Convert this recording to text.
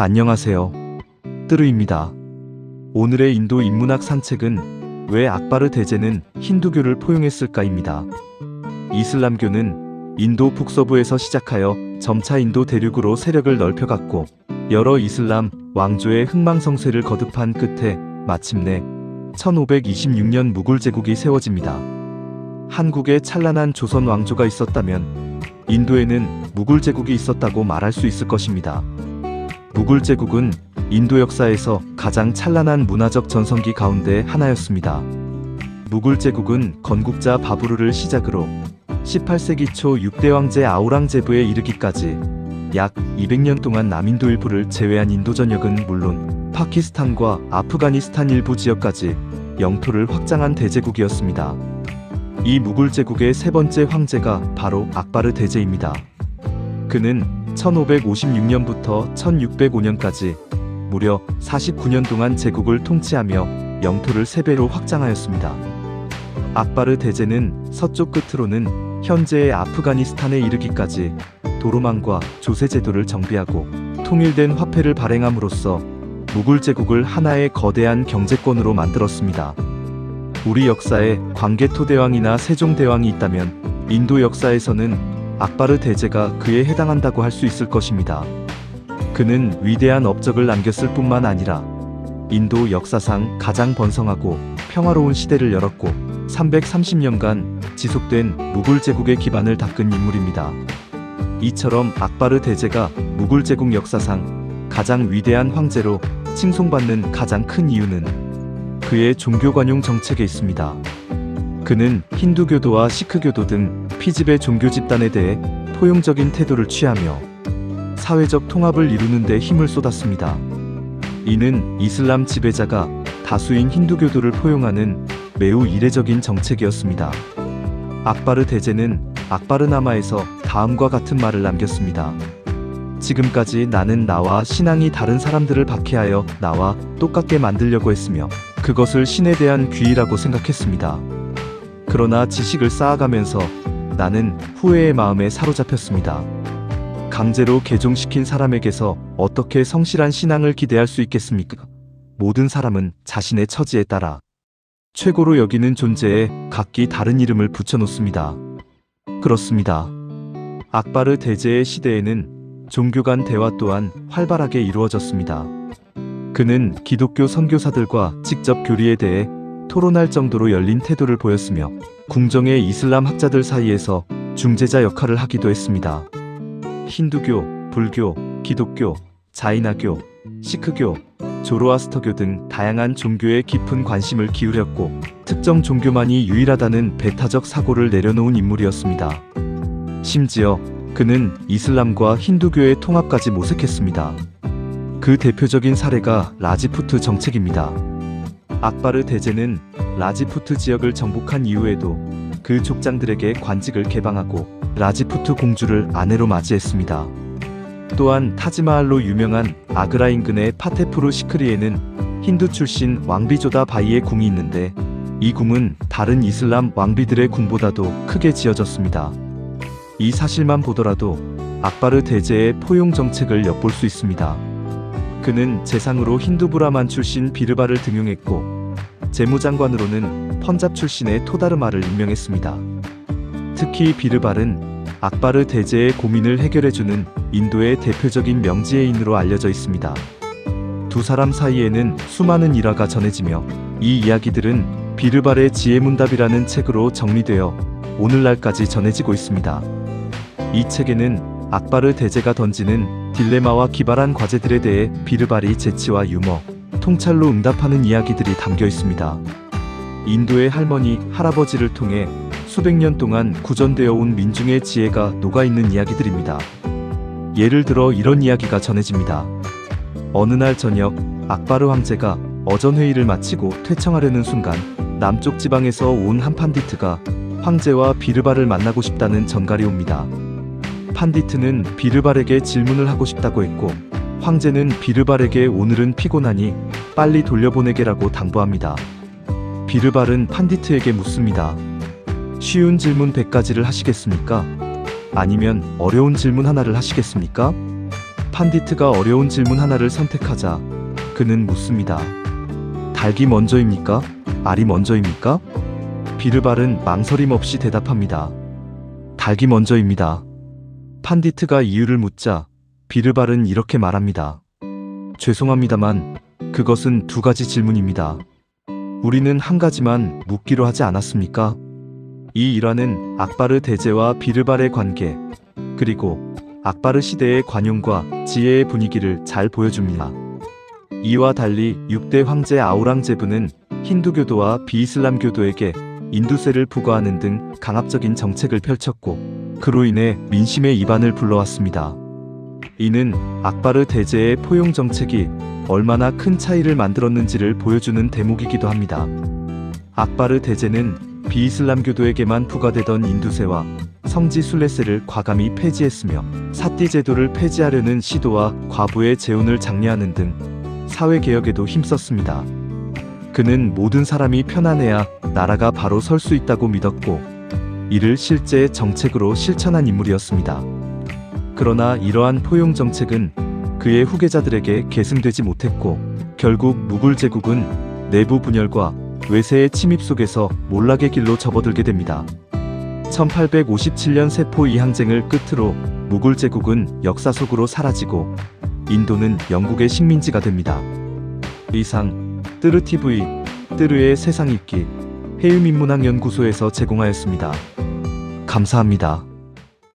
안녕하세요. 뜨르입니다. 오늘의 인도 인문학 산책은 왜 악바르 대제는 힌두교를 포용했을까입니다. 이슬람교는 인도 북서부에서 시작하여 점차 인도 대륙으로 세력을 넓혀갔고 여러 이슬람 왕조의 흥망성쇠를 거듭한 끝에 마침내 1526년 무굴 제국이 세워집니다. 한국에 찬란한 조선 왕조가 있었다면 인도에는 무굴 제국이 있었다고 말할 수 있을 것입니다. 무굴 제국은 인도 역사에서 가장 찬란한 문화적 전성기 가운데 하나였습니다. 무굴 제국은 건국자 바부르를 시작으로 18세기 초 6대 황제 아우랑제브에 이르기까지 약 200년 동안 남인도 일부를 제외한 인도 전역은 물론 파키스탄과 아프가니스탄 일부 지역까지 영토를 확장한 대제국이었습니다. 이 무굴 제국의 세 번째 황제가 바로 악바르 대제입니다. 그는 1556년부터 1605년까지 무려 49년 동안 제국을 통치하며 영토를 3배로 확장하였습니다. 악바르 대제는 서쪽 끝으로는 현재의 아프가니스탄에 이르기까지 도로망과 조세 제도를 정비하고 통일된 화폐를 발행함으로써 무굴 제국을 하나의 거대한 경제권으로 만들었습니다. 우리 역사에 광개토대왕이나 세종대왕이 있다면 인도 역사에서는 악바르 대제가 그에 해당한다고 할 수 있을 것입니다. 그는 위대한 업적을 남겼을 뿐만 아니라 인도 역사상 가장 번성하고 평화로운 시대를 열었고 330년간 지속된 무굴 제국의 기반을 닦은 인물입니다. 이처럼 악바르 대제가 무굴 제국 역사상 가장 위대한 황제로 칭송받는 가장 큰 이유는 그의 종교관용 정책에 있습니다. 그는 힌두교도와 시크교도 등 피지배 종교 집단에 대해 포용적인 태도를 취하며 사회적 통합을 이루는 데 힘을 쏟았습니다. 이는 이슬람 지배자가 다수인 힌두교도를 포용하는 매우 이례적인 정책이었습니다. 악바르 대제는 악바르나마에서 다음과 같은 말을 남겼습니다. 지금까지 나는 나와 신앙이 다른 사람들을 박해하여 나와 똑같게 만들려고 했으며 그것을 신에 대한 귀의라고 생각했습니다. 그러나 지식을 쌓아가면서 나는 후회의 마음에 사로잡혔습니다. 강제로 개종시킨 사람에게서 어떻게 성실한 신앙을 기대할 수 있겠습니까? 모든 사람은 자신의 처지에 따라 최고로 여기는 존재에 각기 다른 이름을 붙여놓습니다. 그렇습니다. 악바르 대제의 시대에는 종교 간 대화 또한 활발하게 이루어졌습니다. 그는 기독교 선교사들과 직접 교리에 대해 토론할 정도로 열린 태도를 보였으며 궁정의 이슬람 학자들 사이에서 중재자 역할을 하기도 했습니다. 힌두교, 불교, 기독교, 자이나교, 시크교, 조로아스터교 등 다양한 종교에 깊은 관심을 기울였고 특정 종교만이 유일하다는 배타적 사고를 내려놓은 인물이었습니다. 심지어 그는 이슬람과 힌두교의 통합까지 모색했습니다. 그 대표적인 사례가 라지푸트 정책입니다. 악바르 대제는 라지푸트 지역을 정복한 이후에도 그 족장들에게 관직을 개방하고 라지푸트 공주를 아내로 맞이했습니다. 또한 타지마할로 유명한 아그라 인근의 파테푸르 시크리에는 힌두 출신 왕비조다 바이의 궁이 있는데 이 궁은 다른 이슬람 왕비들의 궁보다도 크게 지어졌습니다. 이 사실만 보더라도 악바르 대제의 포용 정책을 엿볼 수 있습니다. 그는 재상으로 힌두 브라만 출신 비르바를 등용했고 재무장관으로는 펀잡 출신의 토다르마를 임명했습니다. 특히 비르발은 악바르 대제의 고민을 해결해주는 인도의 대표적인 명지혜인으로 알려져 있습니다. 두 사람 사이에는 수많은 일화가 전해지며 이 이야기들은 비르발의 지혜문답이라는 책으로 정리되어 오늘날까지 전해지고 있습니다. 이 책에는 악바르 대제가 던지는 딜레마와 기발한 과제들에 대해 비르발이 재치와 유머, 통찰로 응답하는 이야기들이 담겨 있습니다. 인도의 할머니, 할아버지를 통해 수백 년 동안 구전되어 온 민중의 지혜가 녹아있는 이야기들입니다. 예를 들어 이런 이야기가 전해집니다. 어느 날 저녁 악바르 황제가 어전회의를 마치고 퇴청하려는 순간 남쪽 지방에서 온 한 판디트가 황제와 비르발을 만나고 싶다는 전갈이 옵니다. 판디트는 비르발에게 질문을 하고 싶다고 했고 황제는 비르발에게 오늘은 피곤하니 빨리 돌려보내게라고 당부합니다. 비르발은 판디트에게 묻습니다. 쉬운 질문 100가지를 하시겠습니까? 아니면 어려운 질문 하나를 하시겠습니까? 판디트가 어려운 질문 하나를 선택하자 그는 묻습니다. 닭이 먼저입니까? 알이 먼저입니까? 비르발은 망설임 없이 대답합니다. 닭이 먼저입니다. 판디트가 이유를 묻자 비르발은 이렇게 말합니다. 죄송합니다만 그것은 두 가지 질문입니다. 우리는 한 가지만 묻기로 하지 않았습니까? 이 일화는 악바르 대제와 비르발의 관계, 그리고 악바르 시대의 관용과 지혜의 분위기를 잘 보여줍니다. 이와 달리 6대 황제 아우랑제브는 힌두교도와 비이슬람교도에게 인두세를 부과하는 등 강압적인 정책을 펼쳤고 그로 인해 민심의 이반을 불러왔습니다. 이는 악바르 대제의 포용 정책이 얼마나 큰 차이를 만들었는지를 보여주는 대목이기도 합니다. 악바르 대제는 비이슬람교도에게만 부과되던 인두세와 성지 순례세를 과감히 폐지했으며 사띠 제도를 폐지하려는 시도와 과부의 재혼을 장려하는 등 사회개혁에도 힘썼습니다. 그는 모든 사람이 편안해야 나라가 바로 설 수 있다고 믿었고 이를 실제 정책으로 실천한 인물이었습니다. 그러나 이러한 포용 정책은 그의 후계자들에게 계승되지 못했고 결국 무굴 제국은 내부 분열과 외세의 침입 속에서 몰락의 길로 접어들게 됩니다. 1857년 세포 이항쟁을 끝으로 무굴 제국은 역사 속으로 사라지고 인도는 영국의 식민지가 됩니다. 이상 뜨르TV 뜨르의 세상 읽기 해외민문학연구소에서 제공하였습니다. 감사합니다.